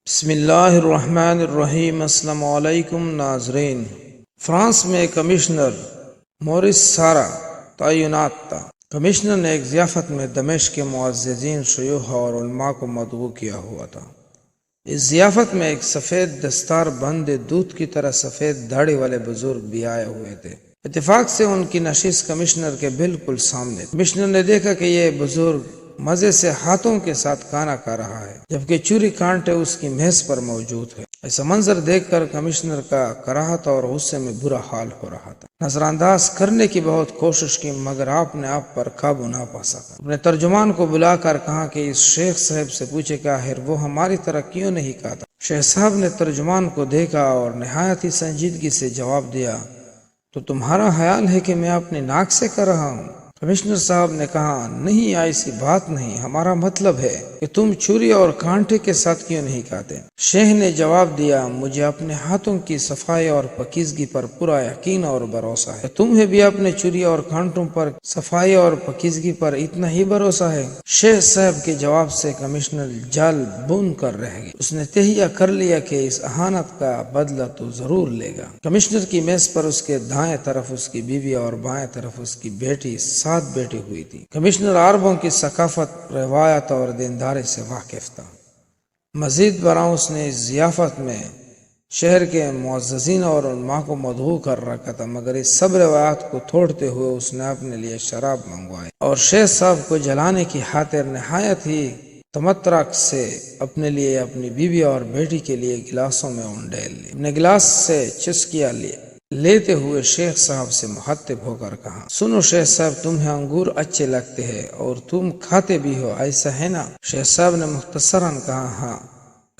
بسم اللہ الرحمن الرحیم۔ السلام علیکم ناظرین۔ فرانس میں کمشنر مورس سارا تعینات تھا۔ کمشنر نے ایک ضیافت میں دمشق کے معززین، شیوخ اور علماء کو مدعو کیا ہوا تھا۔ اس ضیافت میں ایک سفید دستار بند دودھ کی طرح سفید داڑھی والے بزرگ بھی آئے ہوئے تھے۔ اتفاق سے ان کی نشست کمشنر کے بالکل سامنے تھی۔ کمشنر نے دیکھا کہ یہ بزرگ مزے سے ہاتھوں کے ساتھ کھانا کھا رہا ہے، جبکہ چوری کانٹے اس کی میز پر موجود ہے۔ ایسا منظر دیکھ کر کمشنر کا کراہت اور غصے میں برا حال ہو رہا تھا۔ نظر انداز کرنے کی بہت کوشش کی، مگر آپ نے آپ پر قابو نہ پا سکا۔ اپنے ترجمان کو بلا کر کہا کہ اس شیخ صاحب سے پوچھے کہ آخر وہ ہماری طرح کیوں نہیں کہتا۔ شیخ صاحب نے ترجمان کو دیکھا اور نہایت ہی سنجیدگی سے جواب دیا، تو تمہارا خیال ہے کہ میں اپنی ناک سے کر رہا ہوں؟ کمشنر صاحب نے کہا، نہیں، ایسی بات نہیں، ہمارا مطلب ہے کہ تم چوری اور کانٹے کے ساتھ کیوں نہیں کھاتے؟ شیخ نے جواب دیا، مجھے اپنے ہاتھوں کی صفائی اور پاکیزگی پر پورا یقین اور بھروسہ ہے۔ تمہیں بھی اپنے چوری اور کانٹوں پر صفائی اور پاکیزگی پر اتنا ہی بھروسہ ہے؟ شیخ صاحب کے جواب سے کمشنر جال بون کر رہ گیا۔ اس نے تہیہ کر لیا کہ اس اہانت کا بدلہ تو ضرور لے گا۔ کمشنر کی میز پر اس کے دائیں طرف اس کی بیوی اور بائیں طرف اس کی بیٹی ساتھ بیٹھی ہوئی تھی۔ کمشنر عربوں کی ثقافت، روایت اور دینداری سے واقف تھا۔ مزید برآں اس نے اس ضیافت میں شہر کے معززین اور علماء کو مدعو کر رکھا تھا، مگر اس سب روایات کو توڑتے ہوئے اس نے اپنے لیے شراب منگوائی اور شیخ صاحب کو جلانے کی خاطر نہایت ہی تمترک سے اپنے لیے، اپنی بیوی اور بیٹی کے لیے گلاسوں میں انڈیل لی۔ اپنے گلاس سے چسکیاں لیتے ہوئے شیخ صاحب سے مخاطب ہو کر کہا، سنو شیخ صاحب، تمہیں انگور اچھے لگتے ہیں اور تم کھاتے بھی ہو، ایسا ہے نا؟ شیخ صاحب نے مختصراً کہا، ہاں۔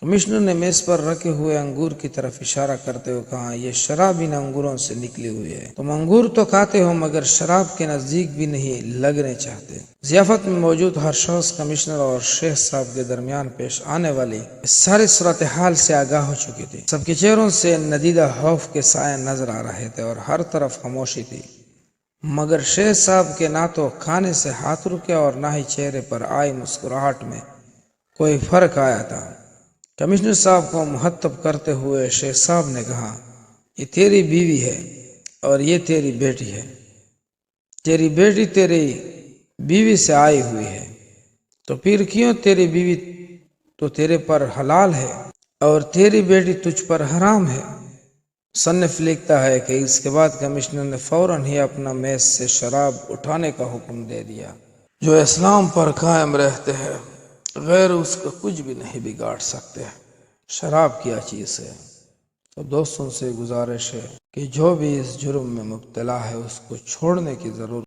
کمشنر نے میز پر رکھے ہوئے انگور کی طرف اشارہ کرتے ہوئے کہا، یہ شراب ان انگوروں سے نکلی ہوئی ہے۔ تم انگور تو کھاتے ہو مگر شراب کے نزدیک بھی نہیں لگنے چاہتے۔ ضیافت میں موجود ہر شخص کمشنر اور شیخ صاحب کے درمیان پیش آنے والی اس ساری صورتحال سے آگاہ ہو چکی تھی۔ سب کے چہروں سے ندیدہ خوف کے سائے نظر آ رہے تھے اور ہر طرف خاموشی تھی، مگر شیخ صاحب کے نہ تو کھانے سے ہاتھ رکے اور نہ ہی چہرے پر آئی مسکراہٹ میں کوئی فرق آیا تھا۔ کمشنر صاحب کو مخاطب کرتے ہوئے شیخ صاحب نے کہا، یہ تیری بیوی ہے اور یہ تیری بیٹی ہے۔ تیری بیٹی تیری بیوی سے آئی ہوئی ہے، تو پھر کیوں تیری بیوی تو تیرے پر حلال ہے اور تیری بیٹی تجھ پر حرام ہے؟ مصنف لکھتا ہے کہ اس کے بعد کمشنر نے فوراً ہی اپنا میز سے شراب اٹھانے کا حکم دے دیا۔ جو اسلام پر قائم رہتے ہیں غیر اس کا کچھ بھی نہیں بگاڑ سکتے۔ شراب کیا چیز ہے؟ سب دوستوں سے گزارش ہے کہ جو بھی اس جرم میں مبتلا ہے اس کو چھوڑنے کی ضرورت